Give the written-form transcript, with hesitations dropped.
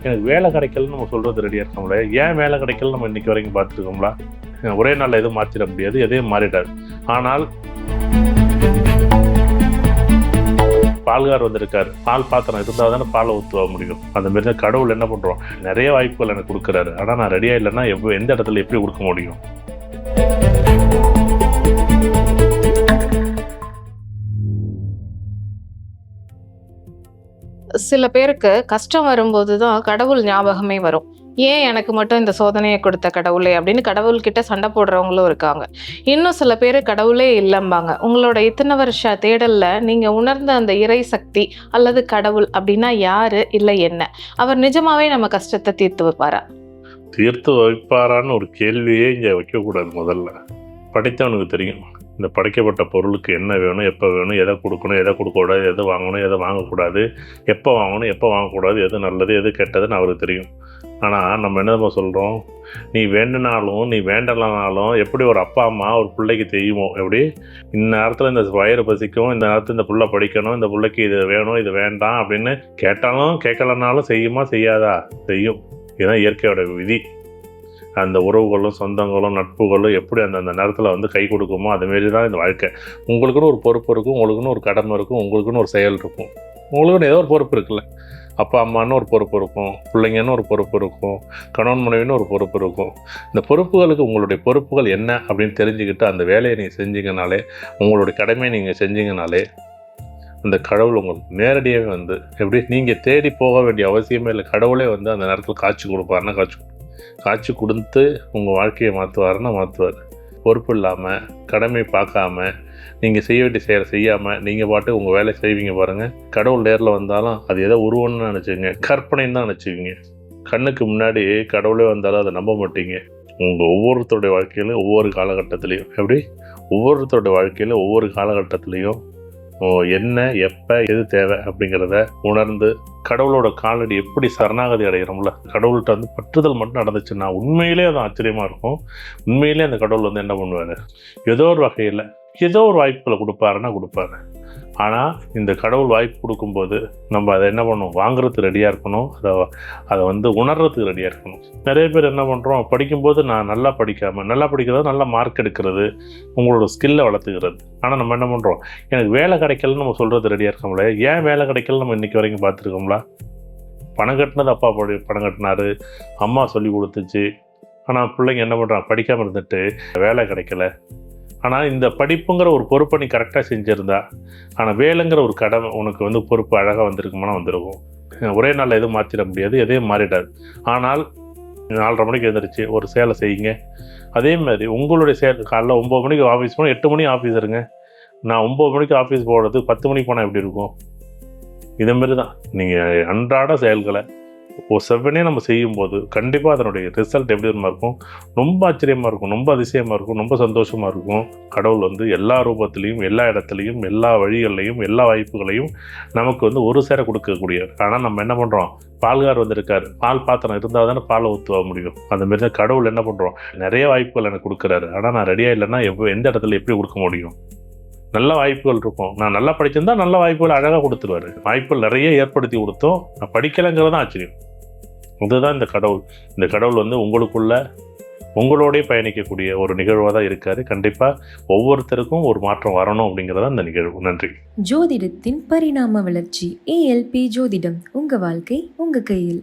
எனக்கு வேலை கிடைக்கலன்னு நம்ம சொல்கிறது ரெடியாக இருக்கோம்ல, ஏன் வேலை கிடைக்கல நம்ம இன்றைக்கி வரைக்கும் பார்த்துருக்கோம்ல. ஒரே நாளில் எதுவும் மாற்றிட முடியாது, எதையும் மாறிடாது. ஆனால் பால்கார் வந்திருக்காரு, பால் பாத்திரம் இருந்தால் தானே பாலை ஊற்றுவ முடியும். அந்த மாதிரி தான் கடவுள் என்ன பண்ணுறோம், நிறைய வாய்ப்புகள் எனக்கு கொடுக்குறாரு. ஆனால் நான் ரெடியாக இல்லைன்னா எந்த இடத்துல எப்படி கொடுக்க முடியும்? சில பேருக்கு கஷ்டம் வரும்போது தான் கடவுள் ஞாபகமே வரும். ஏன் எனக்கு மட்டும் இந்த சோதனையை கொடுத்த கடவுளே அப்படின்னு கடவுள்கிட்ட சண்டை போடுறவங்களும் இருக்காங்க. இன்னும் சில பேர் கடவுளே இல்லம்பாங்க. உங்களோட இத்தனை வருஷ தேடல்ல நீங்க உணர்ந்த அந்த இறை சக்தி அல்லது கடவுள் அப்படின்னா யாரு, இல்லை என்ன? அவர் நிஜமாவே நம்ம கஷ்டத்தை தீர்த்து வைப்பாரா? தீர்த்து வைப்பாரான்னு ஒரு கேள்வியே இங்கே வைக்கக்கூடாது. முதல்ல படித்தவனுக்கு தெரியும் இந்த படைக்கப்பட்ட பொருளுக்கு என்ன வேணும், எப்போ வேணும், எதை கொடுக்கணும், எதை கொடுக்கக்கூடாது, எது வாங்கணும், எதை வாங்கக்கூடாது, எப்போ வாங்கணும், எப்போ வாங்கக்கூடாது, எது நல்லது எது கெட்டதுன்னு அவருக்கு தெரியும். ஆனால் நம்ம என்ன சொல்கிறோம், நீ வேண்டினாலும் நீ வேண்டலனாலும் எப்படி ஒரு அப்பா அம்மா ஒரு பிள்ளைக்கு தெரியுமோ, எப்படி இந்த நேரத்தில் இந்த வயிறு பசிக்கும், இந்த நேரத்தில் இந்த பிள்ளை படிக்கணும், இந்த பிள்ளைக்கு இது வேணும் இது வேண்டாம் அப்படின்னு கேட்டாலும் கேட்கலனாலும் செய்யுமா செய்யாதா? செய்யும். இதுதான் இயற்கையோட விதி. அந்த உறவுகளும் சொந்தங்களும் நட்புகளும் எப்படி அந்த நேரத்தில் வந்து கை கொடுக்குமோ அதுமாரி தான் இந்த வாழ்க்கை. உங்களுக்குன்னு ஒரு பொறுப்பு இருக்கும், உங்களுக்குன்னு ஒரு கடமை இருக்கும், உங்களுக்குன்னு ஒரு செயல் இருக்கும், உங்களுக்குன்னு ஏதோ ஒரு பொறுப்பு இருக்குல்ல. அப்பா அம்மான்னு ஒரு பொறுப்பு இருக்கும், பிள்ளைங்கன்னு ஒரு பொறுப்பு இருக்கும், கணவன் மனைவின்னு ஒரு பொறுப்பு இருக்கும். இந்த பொறுப்புகளுக்கு உங்களுடைய பொறுப்புகள் என்ன அப்படின்னு தெரிஞ்சுக்கிட்டு அந்த வேலையை நீங்கள் செஞ்சீங்கனாலே, உங்களுடைய கடமையை நீங்கள் செஞ்சீங்கனாலே அந்த கடவுள் உங்களுக்கு நேரடியாகவே வந்து எப்படி நீங்கள் தேடி போக வேண்டிய அவசியமே இல்லை. கடவுளே வந்து அந்த நேரத்தில் காட்சி கொடுப்பாருன்னா காட்சி கொடுத்து உங்கள் வாழ்க்கையை மாற்றுவாருன்னா மாற்றுவார். பொறுப்பு இல்லாமல் கடமை பார்க்காம நீங்கள் செய்ய வேண்டிய செயலை செய்யாமல் நீங்கள் பாட்டு உங்கள் வேலையை செய்வீங்க பாருங்கள். கடவுள் நேரில் வந்தாலும் அது ஏதோ உருவம்னு நினச்சிங்க, கற்பனைன்னு தான் நினச்சிக்கிங்க. கண்ணுக்கு முன்னாடி கடவுளே வந்தாலும் அதை நம்ப மாட்டீங்க. உங்கள் ஒவ்வொருத்தருடைய வாழ்க்கையிலும் ஒவ்வொரு காலகட்டத்துலேயும் எப்படி ஒவ்வொருத்தருடைய வாழ்க்கையிலும் ஒவ்வொரு காலகட்டத்துலேயும் என்ன எப்போ எது தேவை அப்படிங்கிறத உணர்ந்து கடவுளோட காலடி எப்படி சரணாகதி அடைகிறோம்ல, கடவுள்கிட்ட வந்து பற்றுதல் மட்டும் நடந்துச்சுன்னா உண்மையிலே அது ஆச்சரியமாக இருக்கும். உண்மையிலே அந்த கடவுள் வந்து என்ன பண்ணுவார், ஏதோ ஒரு வகையில் ஏதோ ஒரு வாய்ப்புகளை கொடுப்பாருன்னா கொடுப்பாரு. ஆனால் இந்த கடவுள் வாய்ப்பு கொடுக்கும்போது நம்ம அதை என்ன பண்ணணும், வாங்குறதுக்கு ரெடியாக இருக்கணும், அதை வந்து உணர்றதுக்கு ரெடியாக இருக்கணும். நிறைய பேர் என்ன பண்ணுறோம், படிக்கும்போது நான் நல்லா படிக்கிறது நல்லா மார்க் எடுக்கிறது, உங்களோட ஸ்கில்லை வளர்த்துக்கிறது. ஆனால் நம்ம என்ன பண்ணுறோம், எனக்கு வேலை கிடைக்கலன்னு நம்ம சொல்கிறது ரெடியாக இருக்கோம்ல, ஏன் வேலை கிடைக்கல நம்ம இன்றைக்கி வரைக்கும் பார்த்துருக்கோம்ல. பணம் கட்டினது அப்பா பணம் கட்டினாரு, அம்மா சொல்லி கொடுத்துச்சு. ஆனால் பிள்ளைங்க என்ன பண்ணுறாங்க, படிக்காமல் இருந்துட்டு வேலை கிடைக்கல. ஆனால் இந்த படிப்புங்கிற ஒரு பொறுப்பை நீ கரெக்டாக செஞ்சுருந்தா, ஆனால் வேலைங்கிற ஒரு கடமை உனக்கு வந்து பொறுப்பு அழகாக வந்திருக்குமானா வந்திருக்கும். ஒரே நாளில் எதுவும் மாற்றிட முடியாது, எதையும் மாறிடாது. ஆனால் 4:30 மணிக்கு எழுந்திரிச்சு ஒரு சேலை செய்யுங்க. அதே மாதிரி உங்களுடைய காலைல 9 மணிக்கு ஆஃபீஸ் போனால் 8 மணி ஆஃபீஸ் இருங்க. நான் 9 மணிக்கு ஆஃபீஸ் போகிறது 10 மணிக்கு போனால் எப்படி இருக்கும்? இதேமாரி தான் நீங்கள் அன்றாட செயல்களை செவ்வனே நம்ம செய்யும்போது கண்டிப்பாக அதனுடைய ரிசல்ட் எப்படி இருக்கும், ரொம்ப ஆச்சரியமாக இருக்கும், ரொம்ப அதிசயமாக இருக்கும், ரொம்ப சந்தோஷமாக இருக்கும். கடவுள் வந்து எல்லா ரூபத்துலேயும் எல்லா இடத்துலையும் எல்லா வழிகள்லையும் எல்லா வாய்ப்புகளையும் நமக்கு வந்து ஒரு சேர கொடுக்கக்கூடியவர். ஆனால் நம்ம என்ன பண்ணுறோம், பால்கார் வந்திருக்காரு, பால் பாத்திரம் இருந்தால் தானே பாலை ஊற்றுவ முடியும். அந்தமாரி தான் கடவுள் என்ன பண்ணுறோம், நிறைய வாய்ப்புகள் எனக்கு கொடுக்குறாரு. ஆனால் நான் ரெடியாக இல்லைன்னா எந்த இடத்துல எப்படி கொடுக்க முடியும்? நல்ல வாய்ப்புகள் இருக்கும், நான் நல்லா படிச்சிருந்தா நல்ல வாய்ப்புகள் அழகாக கொடுத்துருவாரு. வாய்ப்புகள் நிறைய ஏற்படுத்தி கொடுத்தோம், நான் படிக்கலைங்கிறது தான் ஆச்சரியம். இதுதான் இந்த கடவுள் வந்து உங்களோடய பயணிக்கக்கூடிய ஒரு நிகழ்வாக தான் இருக்காரு. கண்டிப்பாக ஒவ்வொருத்தருக்கும் ஒரு மாற்றம் வரணும் அப்படிங்கிறதா இந்த நிகழ்வு. நன்றி. ஜோதிடத்தின் பரிணாம வளர்ச்சி ALP ஜோதிடம், உங்க வாழ்க்கை உங்க கையில்.